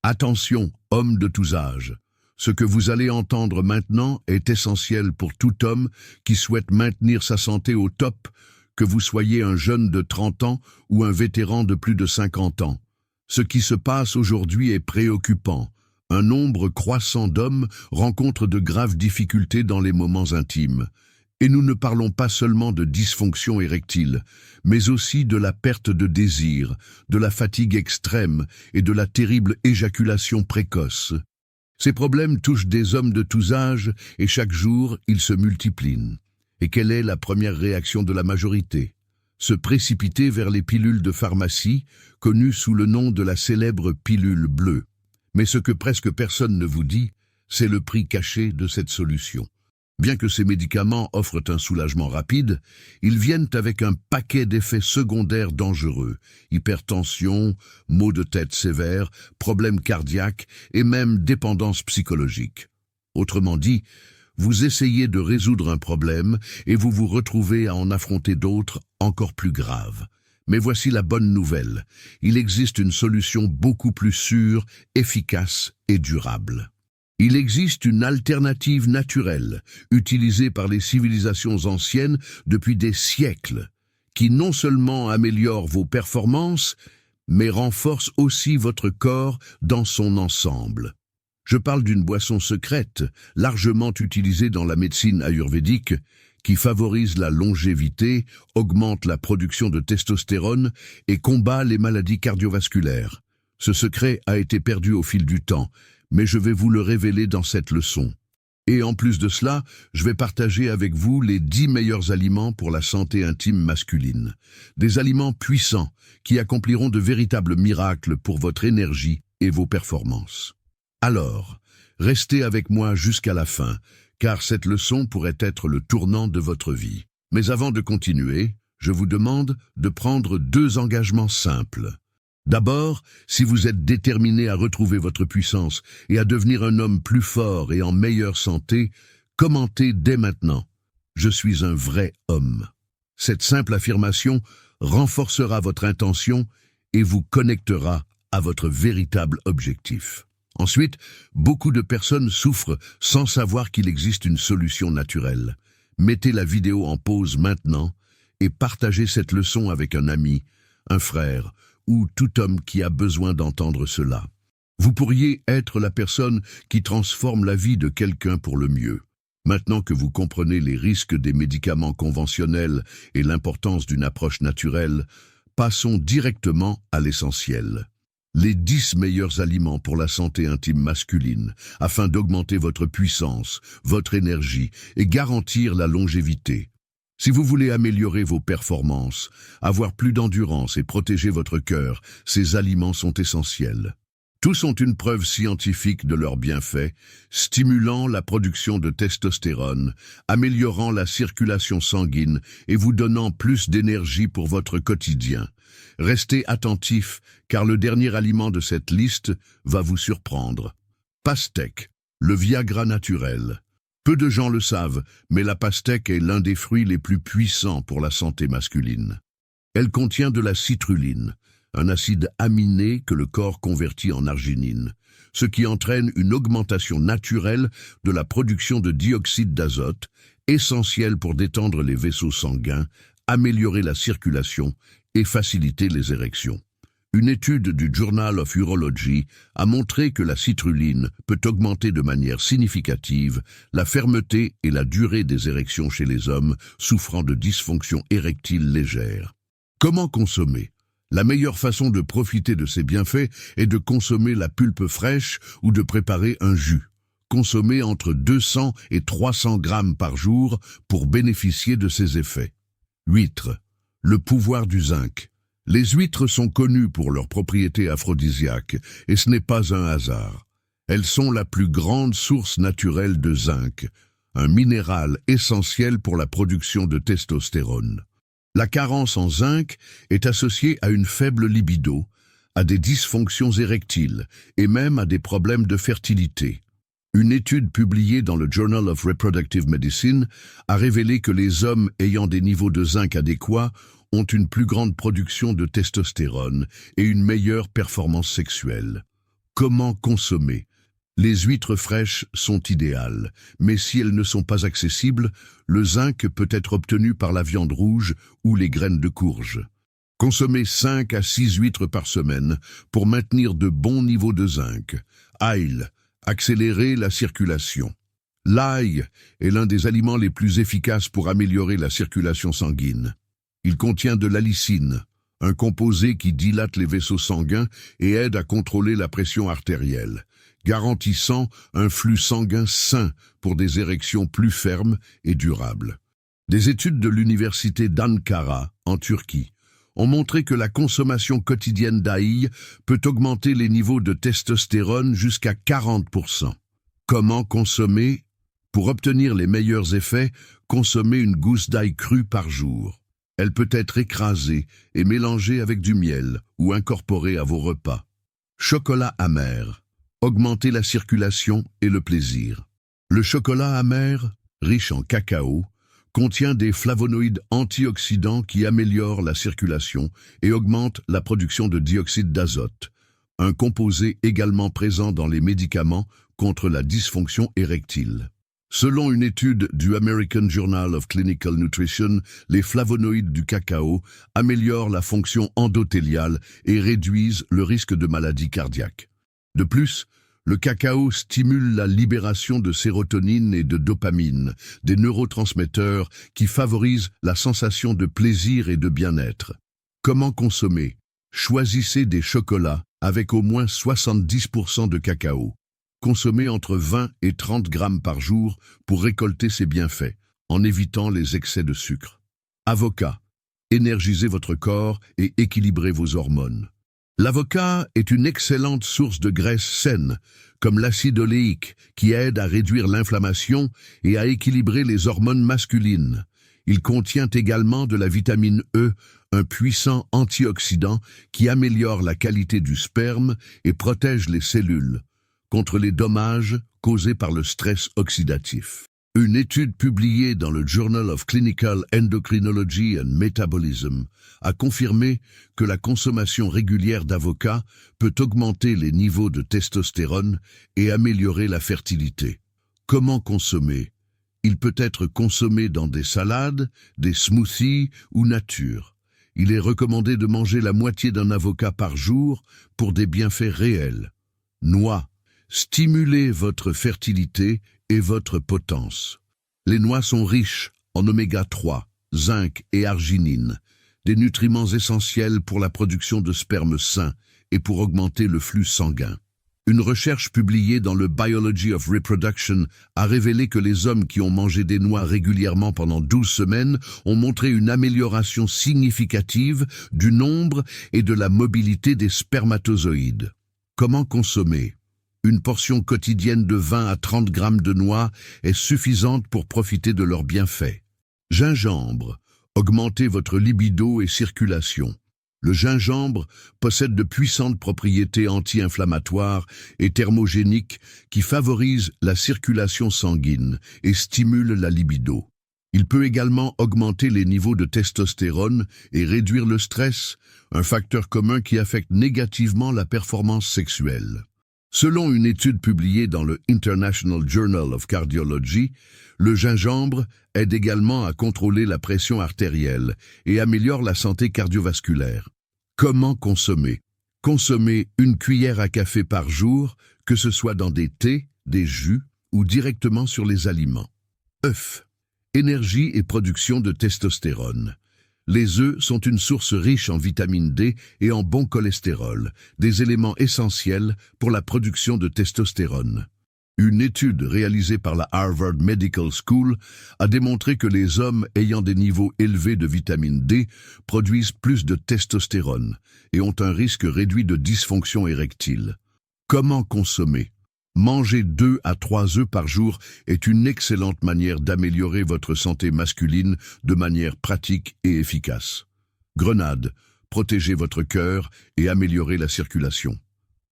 Attention, hommes de tous âges. Ce que vous allez entendre maintenant est essentiel pour tout homme qui souhaite maintenir sa santé au top, que vous soyez un jeune de 30 ans ou un vétéran de plus de 50 ans. Ce qui se passe aujourd'hui est préoccupant. Un nombre croissant d'hommes rencontrent de graves difficultés dans les moments intimes. Et nous ne parlons pas seulement de dysfonction érectile, mais aussi de la perte de désir, de la fatigue extrême et de la terrible éjaculation précoce. Ces problèmes touchent des hommes de tous âges et chaque jour, ils se multiplient. Et quelle est la première réaction de la majorité? Se précipiter vers les pilules de pharmacie, connues sous le nom de la célèbre pilule bleue. Mais ce que presque personne ne vous dit, c'est le prix caché de cette solution. Bien que ces médicaments offrent un soulagement rapide, ils viennent avec un paquet d'effets secondaires dangereux, hypertension, maux de tête sévères, problèmes cardiaques et même dépendance psychologique. Autrement dit, vous essayez de résoudre un problème et vous vous retrouvez à en affronter d'autres encore plus graves. Mais voici la bonne nouvelle, il existe une solution beaucoup plus sûre, efficace et durable. Il existe une alternative naturelle, utilisée par les civilisations anciennes depuis des siècles, qui non seulement améliore vos performances, mais renforce aussi votre corps dans son ensemble. Je parle d'une boisson secrète, largement utilisée dans la médecine ayurvédique, qui favorise la longévité, augmente la production de testostérone et combat les maladies cardiovasculaires. Ce secret a été perdu au fil du temps, mais je vais vous le révéler dans cette leçon. Et en plus de cela, je vais partager avec vous les 10 meilleurs aliments pour la santé intime masculine. Des aliments puissants qui accompliront de véritables miracles pour votre énergie et vos performances. Alors, restez avec moi jusqu'à la fin, car cette leçon pourrait être le tournant de votre vie. Mais avant de continuer, je vous demande de prendre 2 engagements simples. D'abord, si vous êtes déterminé à retrouver votre puissance et à devenir un homme plus fort et en meilleure santé, commentez dès maintenant « Je suis un vrai homme ». Cette simple affirmation renforcera votre intention et vous connectera à votre véritable objectif. Ensuite, beaucoup de personnes souffrent sans savoir qu'il existe une solution naturelle. Mettez la vidéo en pause maintenant et partagez cette leçon avec un ami, un frère ou tout homme qui a besoin d'entendre cela. Vous pourriez être la personne qui transforme la vie de quelqu'un pour le mieux. Maintenant que vous comprenez les risques des médicaments conventionnels et l'importance d'une approche naturelle, passons directement à l'essentiel. Les 10 meilleurs aliments pour la santé intime masculine, afin d'augmenter votre puissance, votre énergie et garantir la longévité. Si vous voulez améliorer vos performances, avoir plus d'endurance et protéger votre cœur, ces aliments sont essentiels. Tous ont une preuve scientifique de leurs bienfaits, stimulant la production de testostérone, améliorant la circulation sanguine et vous donnant plus d'énergie pour votre quotidien. Restez attentifs, car le dernier aliment de cette liste va vous surprendre. Pastèque, le Viagra naturel. Peu de gens le savent, mais la pastèque est l'un des fruits les plus puissants pour la santé masculine. Elle contient de la citrulline, un acide aminé que le corps convertit en arginine, ce qui entraîne une augmentation naturelle de la production de dioxyde d'azote, essentiel pour détendre les vaisseaux sanguins, améliorer la circulation et faciliter les érections. Une étude du Journal of Urology a montré que la citrulline peut augmenter de manière significative la fermeté et la durée des érections chez les hommes souffrant de dysfonction érectile légère. Comment consommer? La meilleure façon de profiter de ces bienfaits est de consommer la pulpe fraîche ou de préparer un jus. Consommez entre 200 et 300 grammes par jour pour bénéficier de ces effets. Huîtres. Le pouvoir du zinc. Les huîtres sont connues pour leurs propriétés aphrodisiaques, et ce n'est pas un hasard. Elles sont la plus grande source naturelle de zinc, un minéral essentiel pour la production de testostérone. La carence en zinc est associée à une faible libido, à des dysfonctions érectiles et même à des problèmes de fertilité. Une étude publiée dans le Journal of Reproductive Medicine a révélé que les hommes ayant des niveaux de zinc adéquats ont une plus grande production de testostérone et une meilleure performance sexuelle. Comment consommer? Les huîtres fraîches sont idéales, mais si elles ne sont pas accessibles, le zinc peut être obtenu par la viande rouge ou les graines de courge. Consommez 5 à 6 huîtres par semaine pour maintenir de bons niveaux de zinc. Ail, accélérer la circulation. L'ail est l'un des aliments les plus efficaces pour améliorer la circulation sanguine. Il contient de l'allicine, un composé qui dilate les vaisseaux sanguins et aide à contrôler la pression artérielle, garantissant un flux sanguin sain pour des érections plus fermes et durables. Des études de l'université d'Ankara, en Turquie, ont montré que la consommation quotidienne d'ail peut augmenter les niveaux de testostérone jusqu'à 40%. Comment consommer? Pour obtenir les meilleurs effets, consommez une gousse d'ail crue par jour. Elle peut être écrasée et mélangée avec du miel ou incorporée à vos repas. Chocolat amer. Augmenter la circulation et le plaisir. Le chocolat amer, riche en cacao, contient des flavonoïdes antioxydants qui améliorent la circulation et augmentent la production de dioxyde d'azote, un composé également présent dans les médicaments contre la dysfonction érectile. Selon une étude du American Journal of Clinical Nutrition, les flavonoïdes du cacao améliorent la fonction endothéliale et réduisent le risque de maladie cardiaque. De plus, le cacao stimule la libération de sérotonine et de dopamine, des neurotransmetteurs qui favorisent la sensation de plaisir et de bien-être. Comment consommer? Choisissez des chocolats avec au moins 70% de cacao. Consommez entre 20 et 30 grammes par jour pour récolter ces bienfaits, en évitant les excès de sucre. Avocat. Énergisez votre corps et équilibrez vos hormones. L'avocat est une excellente source de graisse saine, comme l'acide oléique, qui aide à réduire l'inflammation et à équilibrer les hormones masculines. Il contient également de la vitamine E, un puissant antioxydant qui améliore la qualité du sperme et protège les cellules contre les dommages causés par le stress oxydatif. Une étude publiée dans le Journal of Clinical Endocrinology and Metabolism a confirmé que la consommation régulière d'avocat peut augmenter les niveaux de testostérone et améliorer la fertilité. Comment consommer? Il peut être consommé dans des salades, des smoothies ou nature. Il est recommandé de manger la moitié d'un avocat par jour pour des bienfaits réels. Noix. Stimulez votre fertilité et votre potence. Les noix sont riches en oméga 3, zinc et arginine, des nutriments essentiels pour la production de sperme sain et pour augmenter le flux sanguin. Une recherche publiée dans le Biology of Reproduction a révélé que les hommes qui ont mangé des noix régulièrement pendant 12 semaines ont montré une amélioration significative du nombre et de la mobilité des spermatozoïdes. Comment consommer? Une portion quotidienne de 20 à 30 grammes de noix est suffisante pour profiter de leurs bienfaits. Gingembre. Augmentez votre libido et circulation. Le gingembre possède de puissantes propriétés anti-inflammatoires et thermogéniques qui favorisent la circulation sanguine et stimulent la libido. Il peut également augmenter les niveaux de testostérone et réduire le stress, un facteur commun qui affecte négativement la performance sexuelle. Selon une étude publiée dans le International Journal of Cardiology, le gingembre aide également à contrôler la pression artérielle et améliore la santé cardiovasculaire. Comment consommer? Consommez une cuillère à café par jour, que ce soit dans des thés, des jus ou directement sur les aliments. Œufs. Énergie et production de testostérone. Les œufs sont une source riche en vitamine D et en bon cholestérol, des éléments essentiels pour la production de testostérone. Une étude réalisée par la Harvard Medical School a démontré que les hommes ayant des niveaux élevés de vitamine D produisent plus de testostérone et ont un risque réduit de dysfonction érectile. Comment consommer? Manger 2 à 3 œufs par jour est une excellente manière d'améliorer votre santé masculine de manière pratique et efficace. Grenade, protégez votre cœur et améliorez la circulation.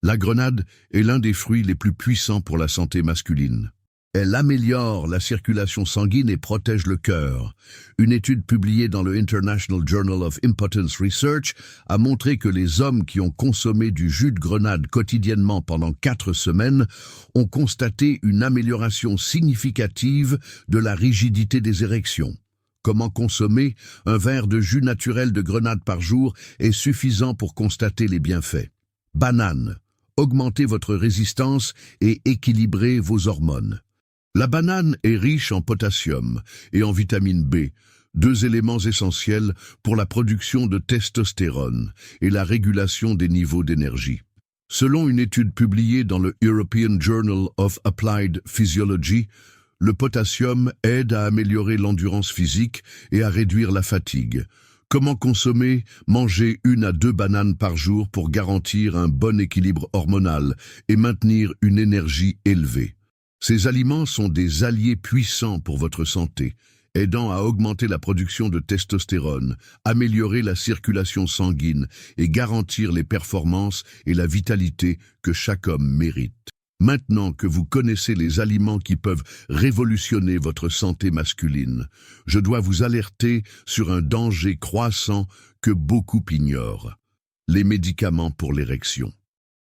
La grenade est l'un des fruits les plus puissants pour la santé masculine. Elle améliore la circulation sanguine et protège le cœur. Une étude publiée dans le International Journal of Impotence Research a montré que les hommes qui ont consommé du jus de grenade quotidiennement pendant 4 semaines ont constaté une amélioration significative de la rigidité des érections. Comment consommer? Un verre de jus naturel de grenade par jour est suffisant pour constater les bienfaits. Banane. Augmentez votre résistance et équilibrez vos hormones. La banane est riche en potassium et en vitamine B, 2 éléments essentiels pour la production de testostérone et la régulation des niveaux d'énergie. Selon une étude publiée dans le European Journal of Applied Physiology, le potassium aide à améliorer l'endurance physique et à réduire la fatigue. Comment consommer? Mangez 1 à 2 bananes par jour pour garantir un bon équilibre hormonal et maintenir une énergie élevée. Ces aliments sont des alliés puissants pour votre santé, aidant à augmenter la production de testostérone, améliorer la circulation sanguine et garantir les performances et la vitalité que chaque homme mérite. Maintenant que vous connaissez les aliments qui peuvent révolutionner votre santé masculine, je dois vous alerter sur un danger croissant que beaucoup ignorent: les médicaments pour l'érection.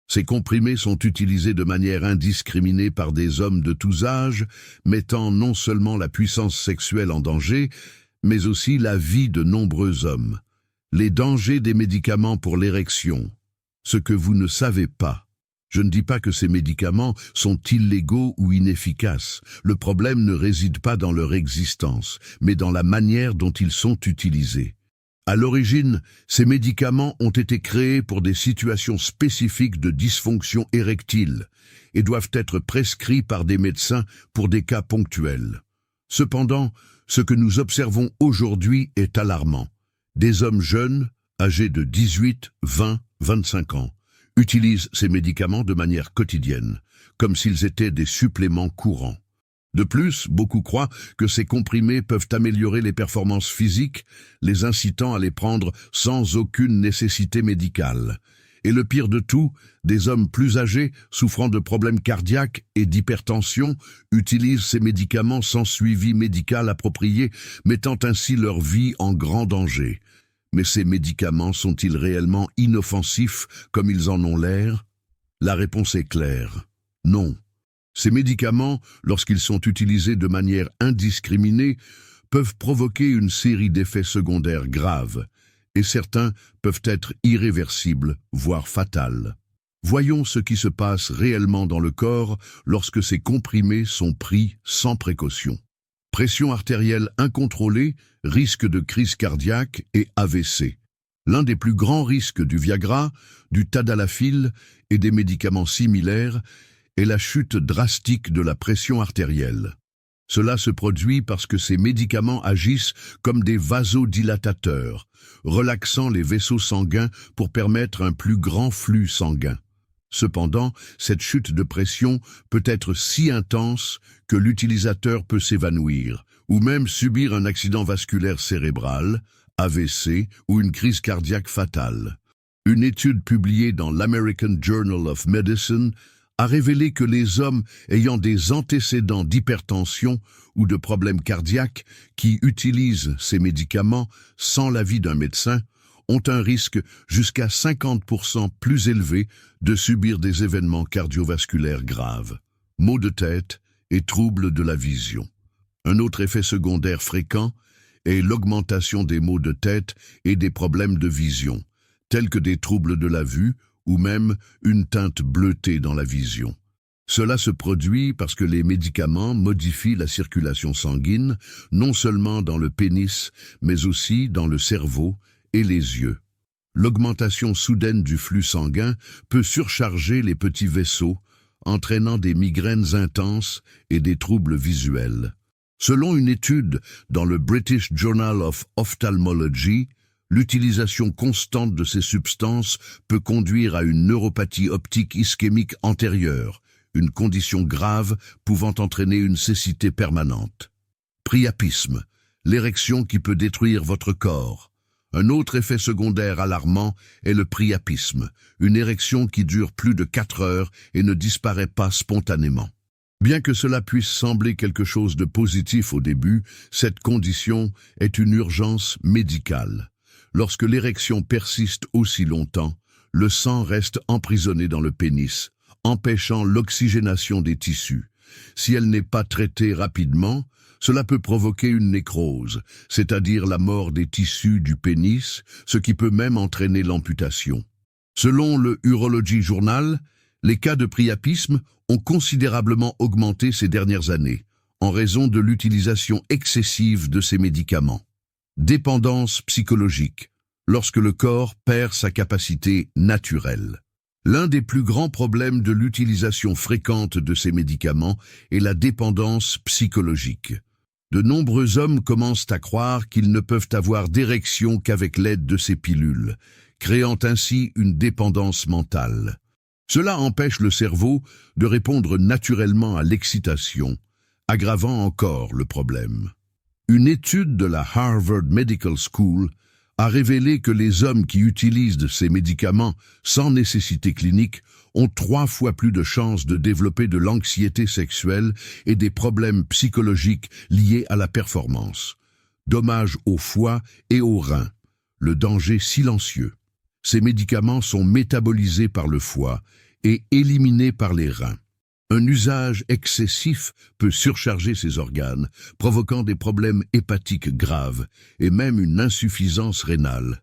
Ces comprimés sont utilisés de manière indiscriminée par des hommes de tous âges, mettant non seulement la puissance sexuelle en danger, mais aussi la vie de nombreux hommes. Les dangers des médicaments pour l'érection. Ce que vous ne savez pas. Je ne dis pas que ces médicaments sont illégaux ou inefficaces. Le problème ne réside pas dans leur existence, mais dans la manière dont ils sont utilisés. À l'origine, ces médicaments ont été créés pour des situations spécifiques de dysfonction érectile et doivent être prescrits par des médecins pour des cas ponctuels. Cependant, ce que nous observons aujourd'hui est alarmant. Des hommes jeunes, âgés de 18, 20, 25 ans, utilisent ces médicaments de manière quotidienne, comme s'ils étaient des suppléments courants. De plus, beaucoup croient que ces comprimés peuvent améliorer les performances physiques, les incitant à les prendre sans aucune nécessité médicale. Et le pire de tout, des hommes plus âgés, souffrant de problèmes cardiaques et d'hypertension, utilisent ces médicaments sans suivi médical approprié, mettant ainsi leur vie en grand danger. Mais ces médicaments sont-ils réellement inoffensifs comme ils en ont l'air? La réponse est claire: non. Ces médicaments, lorsqu'ils sont utilisés de manière indiscriminée, peuvent provoquer une série d'effets secondaires graves, et certains peuvent être irréversibles, voire fatals. Voyons ce qui se passe réellement dans le corps lorsque ces comprimés sont pris sans précaution. Pression artérielle incontrôlée, risque de crise cardiaque et AVC. L'un des plus grands risques du Viagra, du tadalafil et des médicaments similaires est la chute drastique de la pression artérielle. Cela se produit parce que ces médicaments agissent comme des vasodilatateurs, relaxant les vaisseaux sanguins pour permettre un plus grand flux sanguin. Cependant, cette chute de pression peut être si intense que l'utilisateur peut s'évanouir, ou même subir un accident vasculaire cérébral, AVC, ou une crise cardiaque fatale. Une étude publiée dans l'American Journal of Medicine a révélé que les hommes ayant des antécédents d'hypertension ou de problèmes cardiaques qui utilisent ces médicaments sans l'avis d'un médecin ont un risque jusqu'à 50% plus élevé de subir des événements cardiovasculaires graves, maux de tête et troubles de la vision. Un autre effet secondaire fréquent est l'augmentation des maux de tête et des problèmes de vision, tels que des troubles de la vue ou même une teinte bleutée dans la vision. Cela se produit parce que les médicaments modifient la circulation sanguine, non seulement dans le pénis, mais aussi dans le cerveau et les yeux. L'augmentation soudaine du flux sanguin peut surcharger les petits vaisseaux, entraînant des migraines intenses et des troubles visuels. Selon une étude dans le British Journal of Ophthalmology, l'utilisation constante de ces substances peut conduire à une neuropathie optique ischémique antérieure, une condition grave pouvant entraîner une cécité permanente. Priapisme, l'érection qui peut détruire votre corps. Un autre effet secondaire alarmant est le priapisme, une érection qui dure plus de 4 heures et ne disparaît pas spontanément. Bien que cela puisse sembler quelque chose de positif au début, cette condition est une urgence médicale. Lorsque l'érection persiste aussi longtemps, le sang reste emprisonné dans le pénis, empêchant l'oxygénation des tissus. Si elle n'est pas traitée rapidement, cela peut provoquer une nécrose, c'est-à-dire la mort des tissus du pénis, ce qui peut même entraîner l'amputation. Selon le Urology Journal, les cas de priapisme ont considérablement augmenté ces dernières années, en raison de l'utilisation excessive de ces médicaments. Dépendance psychologique, lorsque le corps perd sa capacité naturelle. L'un des plus grands problèmes de l'utilisation fréquente de ces médicaments est la dépendance psychologique. De nombreux hommes commencent à croire qu'ils ne peuvent avoir d'érection qu'avec l'aide de ces pilules, créant ainsi une dépendance mentale. Cela empêche le cerveau de répondre naturellement à l'excitation, aggravant encore le problème. Une étude de la Harvard Medical School a révélé que les hommes qui utilisent ces médicaments sans nécessité clinique ont 3 fois plus de chances de développer de l'anxiété sexuelle et des problèmes psychologiques liés à la performance. Dommages au foie et aux reins. Le danger silencieux. Ces médicaments sont métabolisés par le foie et éliminés par les reins. Un usage excessif peut surcharger ces organes, provoquant des problèmes hépatiques graves et même une insuffisance rénale.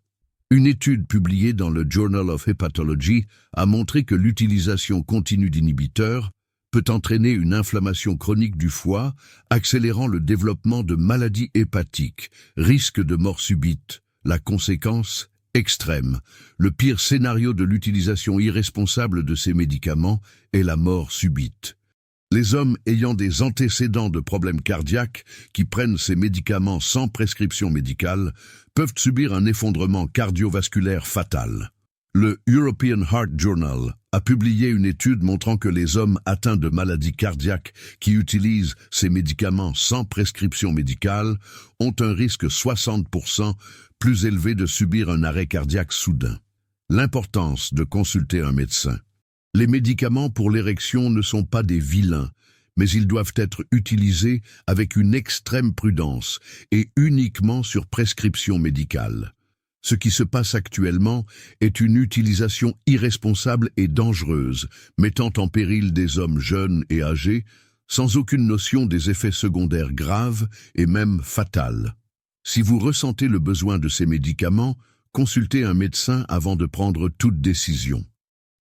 Une étude publiée dans le Journal of Hepatology a montré que l'utilisation continue d'inhibiteurs peut entraîner une inflammation chronique du foie, accélérant le développement de maladies hépatiques, risque de mort subite. La conséquence extrême. Le pire scénario de l'utilisation irresponsable de ces médicaments est la mort subite. Les hommes ayant des antécédents de problèmes cardiaques qui prennent ces médicaments sans prescription médicale peuvent subir un effondrement cardiovasculaire fatal. Le European Heart Journal a publié une étude montrant que les hommes atteints de maladies cardiaques qui utilisent ces médicaments sans prescription médicale ont un risque 60% plus élevé de subir un arrêt cardiaque soudain. L'importance de consulter un médecin. Les médicaments pour l'érection ne sont pas des vilains, mais ils doivent être utilisés avec une extrême prudence et uniquement sur prescription médicale. Ce qui se passe actuellement est une utilisation irresponsable et dangereuse, mettant en péril des hommes jeunes et âgés, sans aucune notion des effets secondaires graves et même fatals. Si vous ressentez le besoin de ces médicaments, consultez un médecin avant de prendre toute décision.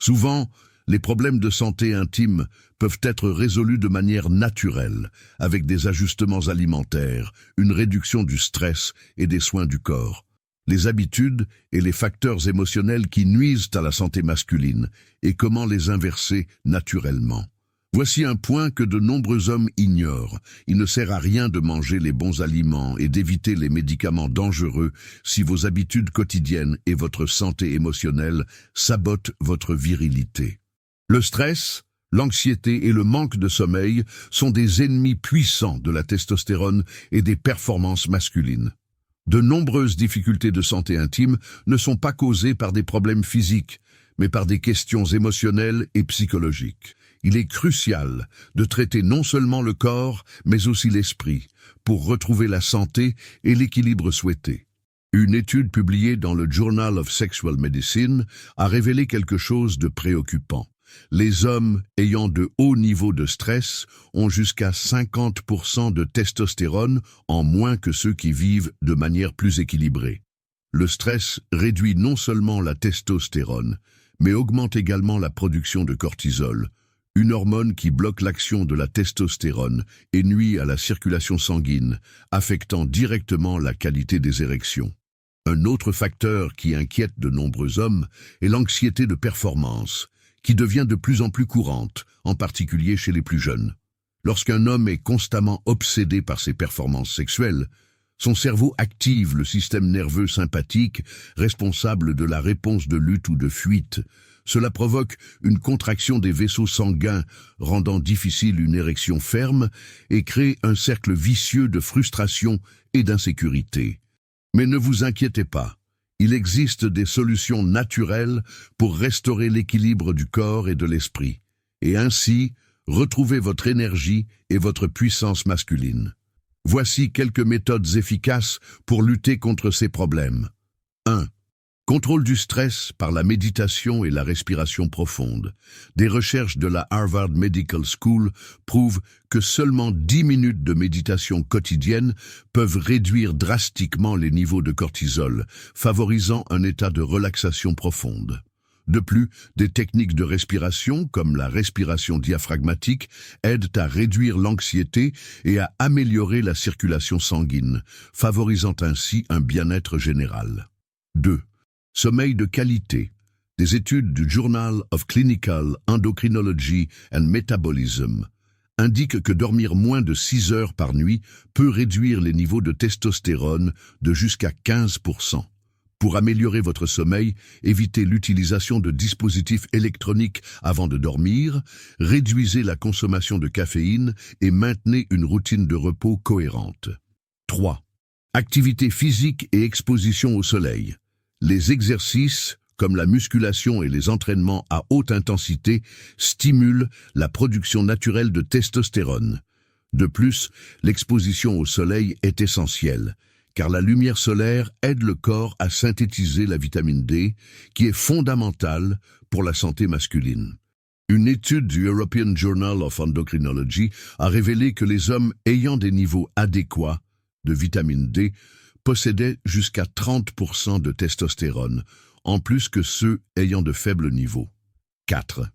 Souvent, les problèmes de santé intime peuvent être résolus de manière naturelle, avec des ajustements alimentaires, une réduction du stress et des soins du corps. Les habitudes et les facteurs émotionnels qui nuisent à la santé masculine et comment les inverser naturellement. Voici un point que de nombreux hommes ignorent. Il ne sert à rien de manger les bons aliments et d'éviter les médicaments dangereux si vos habitudes quotidiennes et votre santé émotionnelle sabotent votre virilité. Le stress, l'anxiété et le manque de sommeil sont des ennemis puissants de la testostérone et des performances masculines. De nombreuses difficultés de santé intime ne sont pas causées par des problèmes physiques, mais par des questions émotionnelles et psychologiques. Il est crucial de traiter non seulement le corps, mais aussi l'esprit, pour retrouver la santé et l'équilibre souhaité. Une étude publiée dans le Journal of Sexual Medicine a révélé quelque chose de préoccupant. Les hommes ayant de hauts niveaux de stress ont jusqu'à 50% de testostérone en moins que ceux qui vivent de manière plus équilibrée. Le stress réduit non seulement la testostérone, mais augmente également la production de cortisol, une hormone qui bloque l'action de la testostérone et nuit à la circulation sanguine, affectant directement la qualité des érections. Un autre facteur qui inquiète de nombreux hommes est l'anxiété de performance, qui devient de plus en plus courante, en particulier chez les plus jeunes. Lorsqu'un homme est constamment obsédé par ses performances sexuelles, son cerveau active le système nerveux sympathique responsable de la réponse de lutte ou de fuite. Cela provoque une contraction des vaisseaux sanguins, rendant difficile une érection ferme et crée un cercle vicieux de frustration et d'insécurité. Mais ne vous inquiétez pas. Il existe des solutions naturelles pour restaurer l'équilibre du corps et de l'esprit, et ainsi Retrouvez votre énergie et votre puissance masculine. Voici quelques méthodes efficaces pour lutter contre ces problèmes. 1. Contrôle du stress par la méditation et la respiration profonde. Des recherches de la Harvard Medical School prouvent que seulement 10 minutes de méditation quotidienne peuvent réduire drastiquement les niveaux de cortisol, favorisant un état de relaxation profonde. De plus, des techniques de respiration, comme la respiration diaphragmatique, aident à réduire l'anxiété et à améliorer la circulation sanguine, favorisant ainsi un bien-être général. 2. Sommeil de qualité. Des études du Journal of Clinical Endocrinology and Metabolism indiquent que dormir moins de 6 heures par nuit peut réduire les niveaux de testostérone de jusqu'à 15%. Pour améliorer votre sommeil, évitez l'utilisation de dispositifs électroniques avant de dormir, réduisez la consommation de caféine et maintenez une routine de repos cohérente. 3. Activité physique et exposition au soleil. Les exercices, comme la musculation et les entraînements à haute intensité, stimulent la production naturelle de testostérone. De plus, l'exposition au soleil est essentielle, car la lumière solaire aide le corps à synthétiser la vitamine D, qui est fondamentale pour la santé masculine. Une étude du European Journal of Endocrinology a révélé que les hommes ayant des niveaux adéquats de vitamine D possédaient jusqu'à 30% de testostérone, en plus que ceux ayant de faibles niveaux. 4.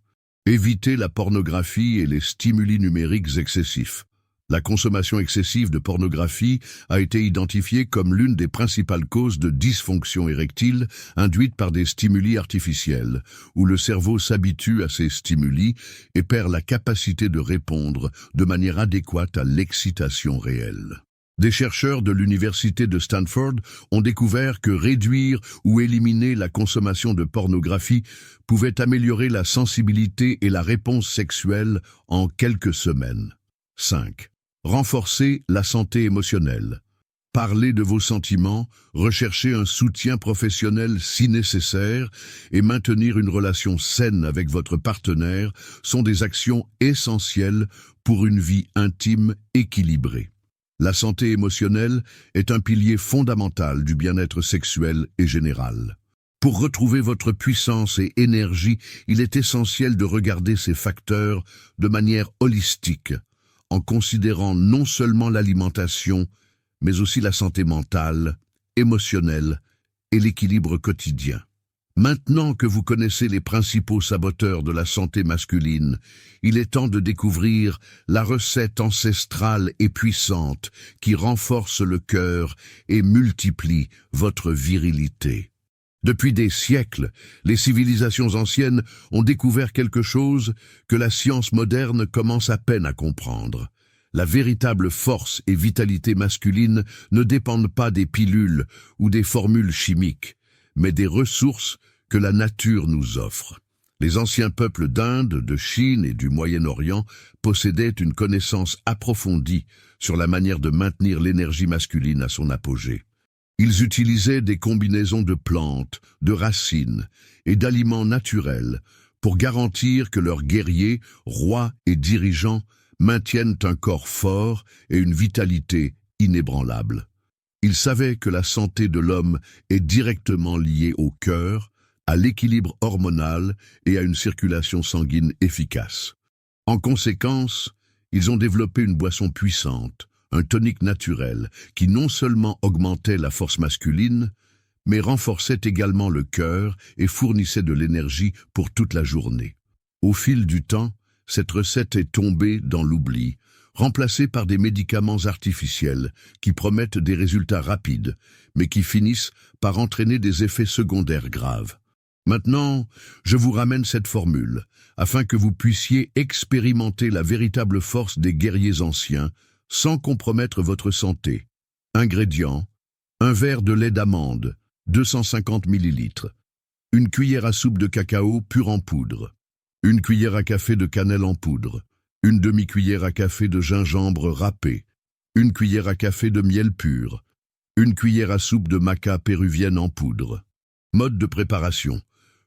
Évitez la pornographie et les stimuli numériques excessifs. La consommation excessive de pornographie a été identifiée comme l'une des principales causes de dysfonction érectile induite par des stimuli artificiels, où le cerveau s'habitue à ces stimuli et perd la capacité de répondre de manière adéquate à l'excitation réelle. Des chercheurs de l'université de Stanford ont découvert que réduire ou éliminer la consommation de pornographie pouvait améliorer la sensibilité et la réponse sexuelle en quelques semaines. 5. Renforcer la santé émotionnelle. Parlez de vos sentiments, recherchez un soutien professionnel si nécessaire et maintenir une relation saine avec votre partenaire sont des actions essentielles pour une vie intime équilibrée. La santé émotionnelle est un pilier fondamental du bien-être sexuel et général. Pour retrouver votre puissance et énergie, il est essentiel de regarder ces facteurs de manière holistique, en considérant non seulement l'alimentation, mais aussi la santé mentale, émotionnelle et l'équilibre quotidien. Maintenant que vous connaissez les principaux saboteurs de la santé masculine, il est temps de découvrir la recette ancestrale et puissante qui renforce le cœur et multiplie votre virilité. Depuis des siècles, les civilisations anciennes ont découvert quelque chose que la science moderne commence à peine à comprendre. La véritable force et vitalité masculine ne dépendent pas des pilules ou des formules chimiques, mais des ressources que la nature nous offre. Les anciens peuples d'Inde, de Chine et du Moyen-Orient possédaient une connaissance approfondie sur la manière de maintenir l'énergie masculine à son apogée. Ils utilisaient des combinaisons de plantes, de racines et d'aliments naturels pour garantir que leurs guerriers, rois et dirigeants maintiennent un corps fort et une vitalité inébranlable. Ils savaient que la santé de l'homme est directement liée au cœur, à l'équilibre hormonal et à une circulation sanguine efficace. En conséquence, ils ont développé une boisson puissante, un tonique naturel, qui non seulement augmentait la force masculine, mais renforçait également le cœur et fournissait de l'énergie pour toute la journée. Au fil du temps, cette recette est tombée dans l'oubli, remplacée par des médicaments artificiels qui promettent des résultats rapides, mais qui finissent par entraîner des effets secondaires graves. Maintenant, je vous ramène cette formule, afin que vous puissiez expérimenter la véritable force des guerriers anciens, sans compromettre votre santé. Ingrédients: un verre de lait d'amande, 250 ml, une cuillère à soupe de cacao pur en poudre, une cuillère à café de cannelle en poudre, une demi-cuillère à café de gingembre râpé, une cuillère à café de miel pur, une cuillère à soupe de maca péruvienne en poudre. Mode de préparation: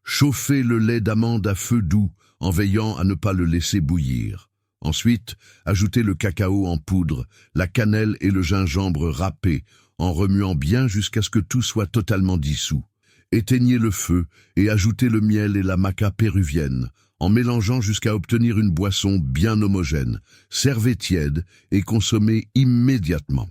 chauffez le lait d'amande à feu doux en veillant à ne pas le laisser bouillir. Ensuite, ajoutez le cacao en poudre, la cannelle et le gingembre râpés, en remuant bien jusqu'à ce que tout soit totalement dissous. Éteignez le feu et ajoutez le miel et la maca péruvienne, en mélangeant jusqu'à obtenir une boisson bien homogène. Servez tiède et consommez immédiatement.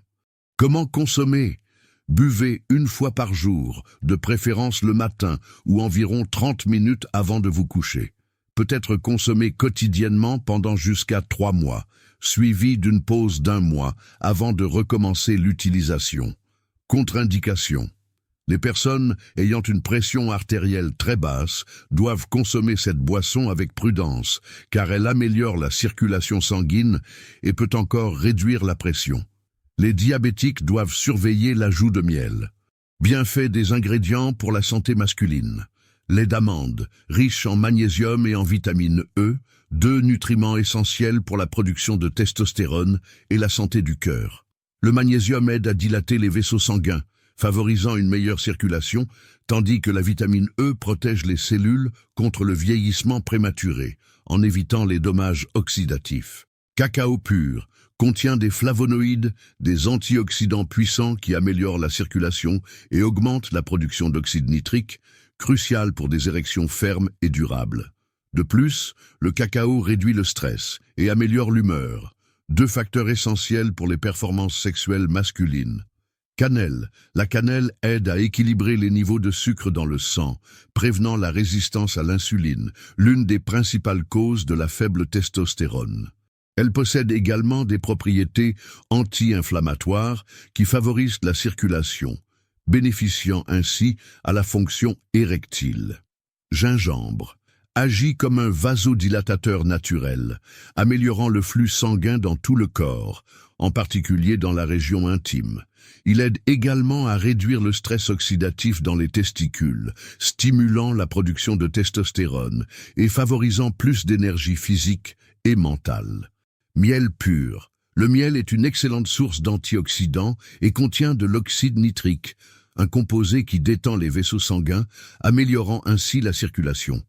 Comment consommer? Buvez une fois par jour, de préférence le matin ou environ 30 minutes avant de vous coucher. Peut être consommé quotidiennement pendant jusqu'à 3 mois, suivi d'une pause d'1 mois avant de recommencer l'utilisation. Contre-indication. Les personnes ayant une pression artérielle très basse doivent consommer cette boisson avec prudence, car elle améliore la circulation sanguine et peut encore réduire la pression. Les diabétiques doivent surveiller l'ajout de miel. Bienfaits des ingrédients pour la santé masculine. Lait d'amande, riche en magnésium et en vitamine E, 2 nutriments essentiels pour la production de testostérone et la santé du cœur. Le magnésium aide à dilater les vaisseaux sanguins, favorisant une meilleure circulation, tandis que la vitamine E protège les cellules contre le vieillissement prématuré, en évitant les dommages oxydatifs. Cacao pur contient des flavonoïdes, des antioxydants puissants qui améliorent la circulation et augmentent la production d'oxyde nitrique, crucial pour des érections fermes et durables. De plus, le cacao réduit le stress et améliore l'humeur, 2 facteurs essentiels pour les performances sexuelles masculines. Cannelle. La cannelle aide à équilibrer les niveaux de sucre dans le sang, prévenant la résistance à l'insuline, l'une des principales causes de la faible testostérone. Elle possède également des propriétés anti-inflammatoires qui favorisent la circulation, bénéficiant ainsi à la fonction érectile. Gingembre. Agit comme un vasodilatateur naturel, améliorant le flux sanguin dans tout le corps, en particulier dans la région intime. Il aide également à réduire le stress oxydatif dans les testicules, stimulant la production de testostérone et favorisant plus d'énergie physique et mentale. Miel pur. Le miel est une excellente source d'antioxydants et contient de l'oxyde nitrique, un composé qui détend les vaisseaux sanguins, améliorant ainsi la circulation.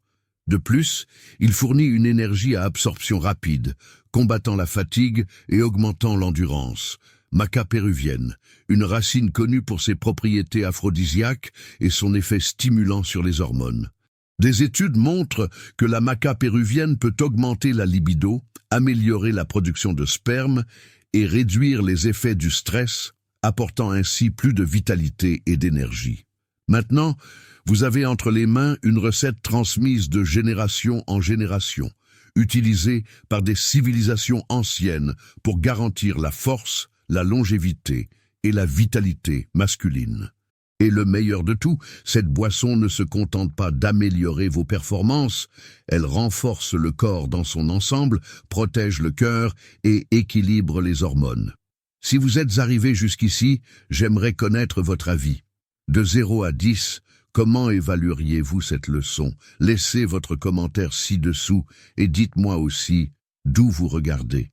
De plus, il fournit une énergie à absorption rapide, combattant la fatigue et augmentant l'endurance. Maca péruvienne, une racine connue pour ses propriétés aphrodisiaques et son effet stimulant sur les hormones. Des études montrent que la maca péruvienne peut augmenter la libido, améliorer la production de sperme et réduire les effets du stress, apportant ainsi plus de vitalité et d'énergie. Maintenant, vous avez entre les mains une recette transmise de génération en génération, utilisée par des civilisations anciennes pour garantir la force, la longévité et la vitalité masculine. Et le meilleur de tout, cette boisson ne se contente pas d'améliorer vos performances, elle renforce le corps dans son ensemble, protège le cœur et équilibre les hormones. Si vous êtes arrivé jusqu'ici, j'aimerais connaître votre avis. De 0 à 10, comment évalueriez-vous cette leçon? Laissez votre commentaire ci-dessous et dites-moi aussi d'où vous regardez.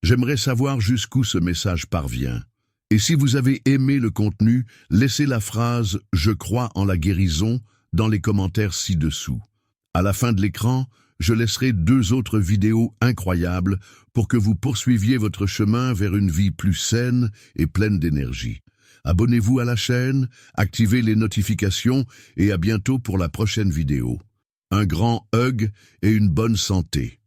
J'aimerais savoir jusqu'où ce message parvient. Et si vous avez aimé le contenu, laissez la phrase « Je crois en la guérison » dans les commentaires ci-dessous. À la fin de l'écran, je laisserai 2 autres vidéos incroyables pour que vous poursuiviez votre chemin vers une vie plus saine et pleine d'énergie. Abonnez-vous à la chaîne, activez les notifications et à bientôt pour la prochaine vidéo. Un grand hug et une bonne santé.